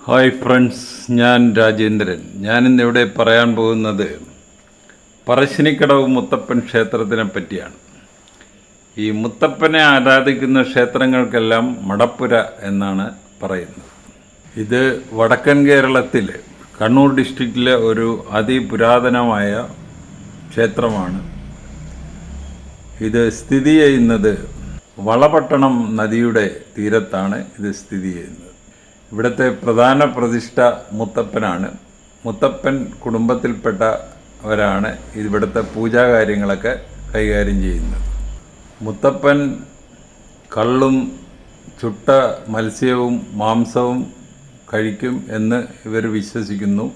Hi friends, ഞാൻ രാജേന്ദ്രൻ. ഞാനിന്നിവിടെ പറയാൻ പോകുന്നത് പറശ്ശിനിക്കടവ് മുത്തപ്പൻ ക്ഷേത്രത്തിനെ പറ്റിയാണ്. ഈ മുത്തപ്പനെ ആരാധിക്കുന്ന ക്ഷേത്രങ്ങൾക്കെല്ലാം മടപ്പുര എന്നാണ് പറയുന്നത്. ഇത് വടക്കൻ കേരളത്തിൽ കണ്ണൂർ ഡിസ്ട്രിക്റ്റിലെ ഒരു അതിപുരാതനമായ ക്ഷേത്രമാണ്. ഇത് സ്ഥിതി ചെയ്യുന്നത് വളപട്ടണം നദിയുടെ തീരത്താണ് ഇത് സ്ഥിതി ചെയ്യുന്നത്. ഇവിടുത്തെ പ്രധാന പ്രതിഷ്ഠ മുത്തപ്പനാണ്. മുത്തപ്പൻ കുടുംബത്തിൽപ്പെട്ടവരാണ് ഇവിടുത്തെ പൂജാകാര്യങ്ങളൊക്കെ കൈകാര്യം ചെയ്യുന്നത്. മുത്തപ്പൻ കള്ളും ചുട്ട മത്സ്യവും മാംസവും കഴിക്കും എന്ന് ഇവർ വിശ്വസിക്കുന്നു.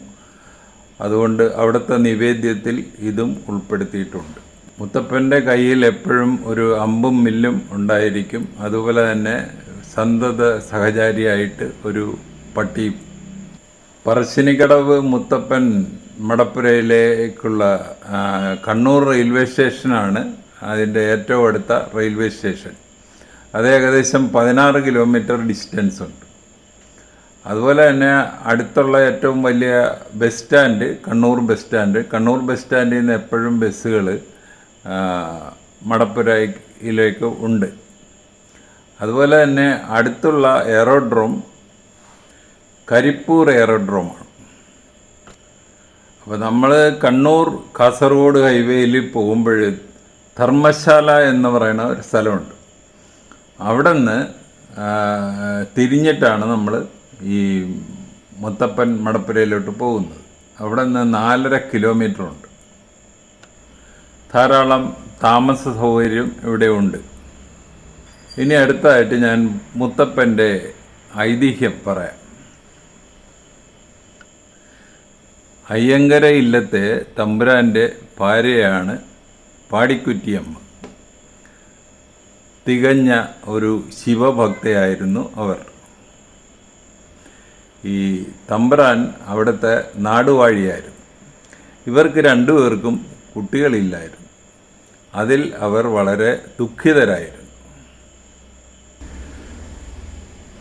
അതുകൊണ്ട് അവിടുത്തെ നിവേദ്യത്തിൽ ഇതും ഉൾപ്പെടുത്തിയിട്ടുണ്ട്. മുത്തപ്പൻ്റെ കയ്യിൽ എപ്പോഴും ഒരു അമ്പും മില്ലും ഉണ്ടായിരിക്കും. അതുപോലെ തന്നെ സന്തത സഹചാരിയായിട്ട് ഒരു പട്ടിയും. പറശ്ശിനിക്കടവ് മുത്തപ്പൻ മടപ്പുരയിലേക്കുള്ള കണ്ണൂർ റെയിൽവേ സ്റ്റേഷനാണ് അതിൻ്റെ ഏറ്റവും അടുത്ത റെയിൽവേ സ്റ്റേഷൻ. അത് ഏകദേശം 16 കിലോമീറ്റർ ഡിസ്റ്റൻസ് ഉണ്ട്. അതുപോലെ തന്നെ അടുത്തുള്ള ഏറ്റവും വലിയ bus stand Kannur bus stand. Kannur bus സ്റ്റാൻഡിൽ നിന്ന് എപ്പോഴും ബസ്സുകൾ മടപ്പുരയിലേക്ക് ഉണ്ട്. അതുപോലെ തന്നെ അടുത്തുള്ള എയറോഡ്രോം കരിപ്പൂർ എയറോഡ്രോമാണ്. അപ്പോൾ നമ്മൾ കണ്ണൂർ കാസർഗോഡ് ഹൈവേയിൽ പോകുമ്പോൾ ധർമ്മശാല എന്ന് പറയുന്ന ഒരു സ്ഥലമുണ്ട്. അവിടെ നിന്ന് തിരിഞ്ഞിട്ടാണ് നമ്മൾ ഈ മുത്തപ്പൻ മടപ്പുരയിലോട്ട് പോകുന്നത്. അവിടെ നിന്ന് 4.5 കിലോമീറ്റർ ഉണ്ട്. ധാരാളം താമസ സൗകര്യം ഇവിടെ ഉണ്ട്. ഇനി അടുത്തായിട്ട് ഞാൻ മുത്തപ്പൻ്റെ ഐതിഹ്യം പറയാം. അയ്യങ്കര ഇല്ലത്തെ തമ്പുരാൻ്റെ ഭാര്യയാണ് പാടിക്കുറ്റിയമ്മ. തികഞ്ഞ ഒരു ശിവഭക്തയായിരുന്നു അവർ. ഈ തമ്പുരാൻ അവിടുത്തെ നാടുവാഴിയായിരുന്നു. ഇവർക്ക് രണ്ടുപേർക്കും കുട്ടികളില്ലായിരുന്നു. അതിൽ അവർ വളരെ ദുഃഖിതരായിരുന്നു.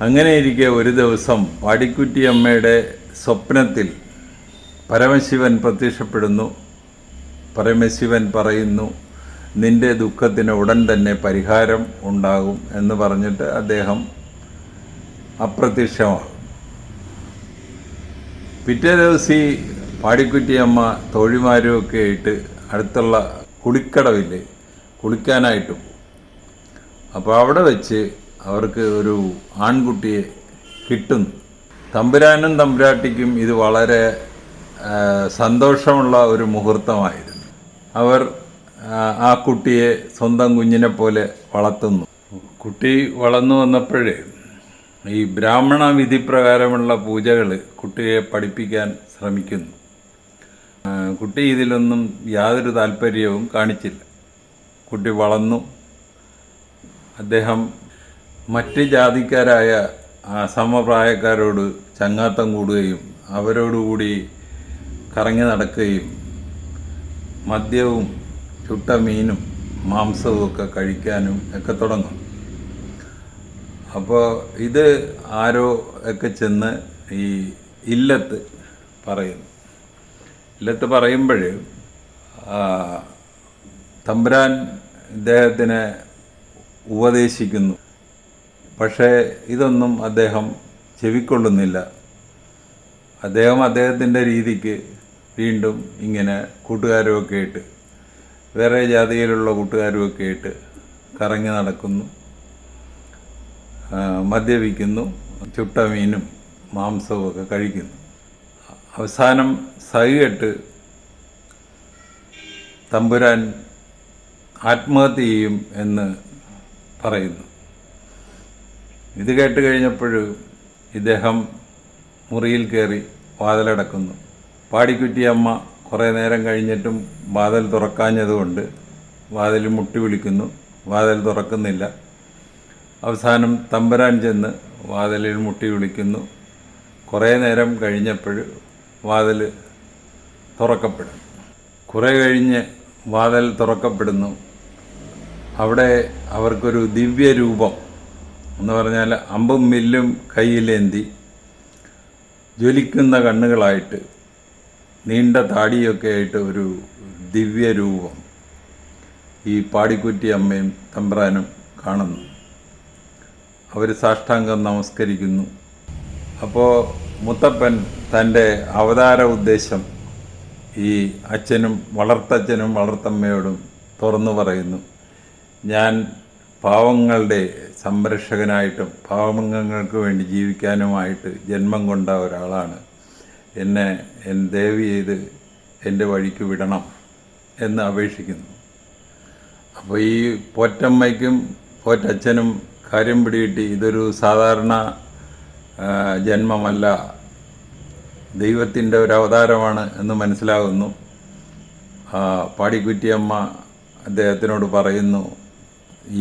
അങ്ങനെയിരിക്കെ ഒരു ദിവസം പാടിക്കുറ്റിയമ്മയുടെ സ്വപ്നത്തിൽ പരമശിവൻ പ്രത്യക്ഷപ്പെടുന്നു. പരമശിവൻ പറയുന്നു, നിന്റെ ദുഃഖത്തിന് ഉടൻ തന്നെ പരിഹാരം ഉണ്ടാകും എന്ന് പറഞ്ഞിട്ട് അദ്ദേഹം അപ്രത്യക്ഷമാകും. പിറ്റേ ദിവസം ഈ പാടിക്കുറ്റിയമ്മ തോഴിമാരുമൊക്കെ ആയിട്ട് അടുത്തുള്ള കുളിക്കടവിൽ കുളിക്കാനായിട്ട് പോകും. അപ്പോൾ അവിടെ വെച്ച് അവർക്ക് ഒരു ആൺകുട്ടിയെ കിട്ടുന്നു. തമ്പുരാനും തമ്പുരാട്ടിക്കും ഇത് വളരെ സന്തോഷമുള്ള ഒരു മുഹൂർത്തമായിരുന്നു. അവർ ആ കുട്ടിയെ സ്വന്തം കുഞ്ഞിനെ പോലെ വളർത്തുന്നു. കുട്ടി വളർന്നു വന്നപ്പോഴേ ഈ ബ്രാഹ്മണ വിധിപ്രകാരമുള്ള പൂജകൾ കുട്ടിയെ പഠിപ്പിക്കാൻ ശ്രമിക്കുന്നു. കുട്ടി ഇതിലൊന്നും യാതൊരു താല്പര്യവും കാണിച്ചില്ല. കുട്ടി വളർന്നു. അദ്ദേഹം മറ്റ് ജാതിക്കാരായ സമപ്രായക്കാരോട് ചങ്ങാത്തം കൂടുകയും അവരോടുകൂടി കറങ്ങി നടക്കുകയും മദ്യവും ചുട്ട മീനും മാംസവും ഒക്കെ കഴിക്കാനും ഒക്കെ തുടങ്ങും. അപ്പോൾ ഇത് ആരോ ഒക്കെ ചെന്ന് ഈ ഇല്ലത്ത് പറയുന്നു. ഇല്ലത്ത് പറയുമ്പോൾ തമ്പുരാൻ ഇദ്ദേഹത്തിനെ ഉപദേശിക്കുന്നു. പക്ഷേ ഇതൊന്നും അദ്ദേഹം ചെവിക്കൊള്ളുന്നില്ല. അദ്ദേഹം അദ്ദേഹത്തിൻ്റെ രീതിക്ക് വീണ്ടും ഇങ്ങനെ കൂട്ടുകാരുമൊക്കെ ആയിട്ട് വേറെ ജാതിയിലുള്ള കൂട്ടുകാരുമൊക്കെ ആയിട്ട് കറങ്ങി നടക്കുന്നു, മദ്യപിക്കുന്നു, ചുട്ട മീനും മാംസവും ഒക്കെ കഴിക്കുന്നു. അവസാനം സഹികെട്ട് തമ്പുരാൻ ആത്മഹത്യ ചെയ്യും എന്ന് പറയുന്നു. ഇത് കേട്ട് കഴിഞ്ഞപ്പോൾ ഇദ്ദേഹം മുറിയിൽ കയറി വാതിലടക്കുന്നു. പാടിക്കുറ്റിയമ്മ കുറേ നേരം കഴിഞ്ഞിട്ടും വാതിൽ തുറക്കാഞ്ഞതുകൊണ്ട് വാതിൽ മുട്ടി വിളിക്കുന്നു. വാതിൽ തുറക്കുന്നില്ല. അവസാനം തമ്പുരാൻ ചെന്ന് വാതിലിൽ മുട്ടി വിളിക്കുന്നു. കുറേ നേരം കഴിഞ്ഞപ്പോൾ വാതിൽ തുറക്കപ്പെടും. കുറേ കഴിഞ്ഞ് വാതിൽ തുറക്കപ്പെടുന്നു. അവിടെ അവർക്കൊരു ദിവ്യരൂപം എന്ന് പറഞ്ഞാൽ അമ്പും മില്ലും കയ്യിലേന്തി ജ്വലിക്കുന്ന കണ്ണുകളായിട്ട് നീണ്ട താടിയൊക്കെ ആയിട്ട് ഒരു ദിവ്യരൂപം ഈ പാടിക്കുറ്റി അമ്മയും തമ്പ്രാനും കാണുന്നു. അവർ സാഷ്ടാംഗം നമസ്കരിക്കുന്നു. അപ്പോൾ മുത്തപ്പൻ തൻ്റെ അവതാര ഉദ്ദേശം ഈ അച്ഛനും വളർത്തച്ഛനും വളർത്തമ്മയോടും തുറന്നു പറയുന്നു. ഞാൻ പാവങ്ങളുടെ സംരക്ഷകനായിട്ടും പാവങ്ങൾക്ക് വേണ്ടി ജീവിക്കാനുമായിട്ട് ജന്മം കൊണ്ട ഒരാളാണ്. എന്നെ ദയവ് ചെയ്ത് എൻ്റെ വഴിക്ക് വിടണം എന്ന് അപേക്ഷിക്കുന്നു. അപ്പോൾ ഈ പോറ്റമ്മയ്ക്കും പോറ്റച്ഛനും കാര്യം പിടികിട്ടി ഇതൊരു സാധാരണ ജന്മമല്ല, ദൈവത്തിൻ്റെ ഒരു അവതാരമാണ് എന്ന് മനസ്സിലാകുന്നു. പാടിക്കുറ്റിയമ്മ അദ്ദേഹത്തിനോട് പറയുന്നു,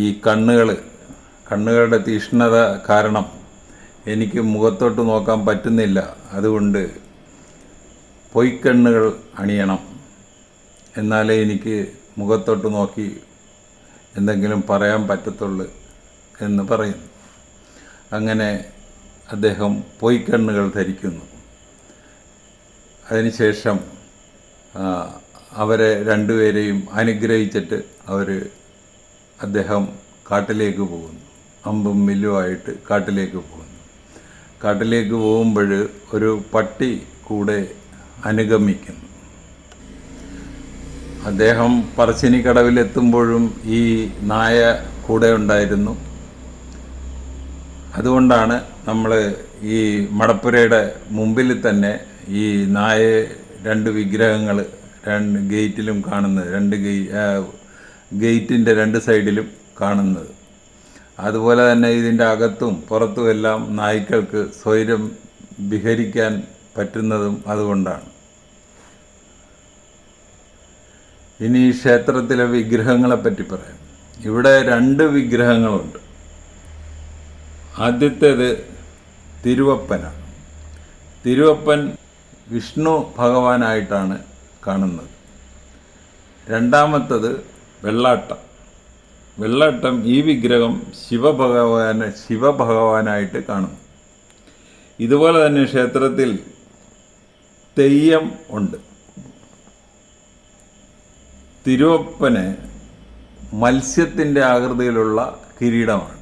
ഈ കണ്ണുകളുടെ തീഷ്ണത കാരണം എനിക്ക് മുഖത്തോട്ട് നോക്കാൻ പറ്റുന്നില്ല, അതുകൊണ്ട് പൊയ്ക്കണ്ണുകൾ അണിയണം, എന്നാലേ എനിക്ക് മുഖത്തോട്ട് നോക്കി എന്തെങ്കിലും പറയാൻ പറ്റത്തുള്ളൂ എന്ന് പറയുന്നു. അങ്ങനെ അദ്ദേഹം പൊയ്ക്കണ്ണുകൾ ധരിക്കുന്നു. അതിനുശേഷം അവരെ രണ്ടുപേരെയും അനുഗ്രഹിച്ചിട്ട് അദ്ദേഹം കാട്ടിലേക്ക് പോകുന്നു. അമ്പും വില്ലുമായിട്ട് കാട്ടിലേക്ക് പോകുന്നു. കാട്ടിലേക്ക് പോകുമ്പോൾ ഒരു പട്ടി കൂടെ അനുഗമിക്കുന്നു. അദ്ദേഹം പറശ്ശിനിക്കടവിലെത്തുമ്പോഴും ഈ നായ കൂടെ ഉണ്ടായിരുന്നു. അതുകൊണ്ടാണ് നമ്മൾ ഈ മടപ്പുരയുടെ മുമ്പിൽ തന്നെ ഈ നായയെ രണ്ട് വിഗ്രഹങ്ങൾ ഗേറ്റിലും കാണുന്നത്, ഗേറ്റിൻ്റെ രണ്ട് സൈഡിലും കാണുന്നത്. അതുപോലെ തന്നെ ഇതിൻ്റെ അകത്തും പുറത്തും എല്ലാം നായ്ക്കൾക്ക് സ്വൈരം വിഹരിക്കാൻ പറ്റുന്നതും അതുകൊണ്ടാണ്. ഇനി ഈ ക്ഷേത്രത്തിലെ വിഗ്രഹങ്ങളെപ്പറ്റി പറയാം. ഇവിടെ രണ്ട് വിഗ്രഹങ്ങളുണ്ട്. ആദ്യത്തേത് തിരുവപ്പനാണ്. തിരുവപ്പൻ വിഷ്ണു ഭഗവാനായിട്ടാണ് കാണുന്നത്. രണ്ടാമത്തത് വെള്ളാട്ടം ഈ വിഗ്രഹം ശിവഭഗവാനായിട്ട് കാണുന്നു. ഇതുപോലെ തന്നെ ക്ഷേത്രത്തിൽ തെയ്യം ഉണ്ട്. തിരുവപ്പന് മത്സ്യത്തിൻ്റെ ആകൃതിയിലുള്ള കിരീടമാണ്.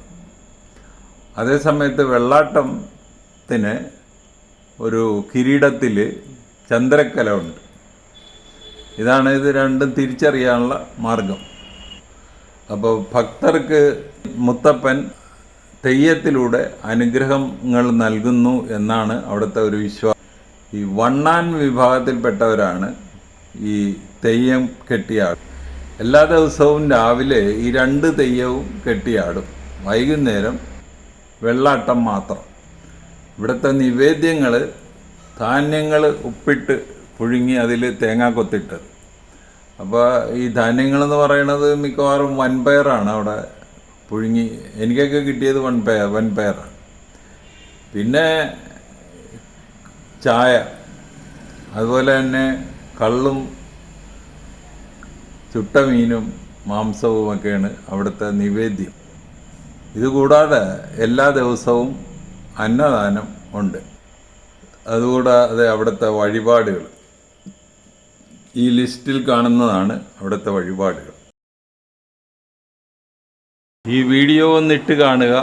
അതേസമയത്ത് വെള്ളാട്ടത്തിന് ഒരു കിരീടത്തിൽ ചന്ദ്രക്കല ഉണ്ട്. ഇത് രണ്ടും തിരിച്ചറിയാനുള്ള മാർഗം. അപ്പോൾ ഭക്തർക്ക് മുത്തപ്പൻ തെയ്യത്തിലൂടെ അനുഗ്രഹങ്ങൾ നൽകുന്നു എന്നാണ് അവിടുത്തെ ഒരു വിശ്വാസം. ഈ വണ്ണാൻ വിഭാഗത്തിൽപ്പെട്ടവരാണ് ഈ തെയ്യം കെട്ടിയാടും. എല്ലാ ദിവസവും രാവിലെ ഈ രണ്ട് തെയ്യവും കെട്ടിയാടും. വൈകുന്നേരം വെള്ളാട്ടം മാത്രം. ഇവിടുത്തെ നിവേദ്യങ്ങൾ ധാന്യങ്ങൾ ഉപ്പിട്ട് പുഴുങ്ങി അതിൽ തേങ്ങ കൊത്തിട്ടത്. അപ്പോൾ ഈ ധാന്യങ്ങളെന്ന് പറയുന്നത് മിക്കവാറും വൻപയറാണ് അവിടെ പുഴുങ്ങി. എനിക്കൊക്കെ കിട്ടിയത് വൻപയറാണ്. പിന്നെ ചായ, അതുപോലെ തന്നെ കള്ളും ചുട്ട മീനും മാംസവുമൊക്കെയാണ് അവിടുത്തെ നിവേദ്യം. ഇതുകൂടാതെ എല്ലാ ദിവസവും അന്നദാനം ഉണ്ട്. അതുകൂടാതെ അവിടുത്തെ വഴിപാടുകൾ ഈ ലിസ്റ്റിൽ കാണുന്നതാണ് അവിടുത്തെ വഴിപാടുകൾ. ഈ വീഡിയോ ഒന്നിട്ട് കാണുക.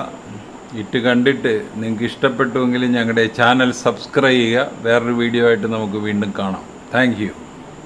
ഇട്ട് കണ്ടിട്ട് നിങ്ങൾക്ക് ഇഷ്ടപ്പെട്ടുവെങ്കിൽ ഞങ്ങളുടെ ചാനൽ സബ്സ്ക്രൈബ് ചെയ്യുക. വേറൊരു വീഡിയോ ആയിട്ട് നമുക്ക് വീണ്ടും കാണാം. Thank you.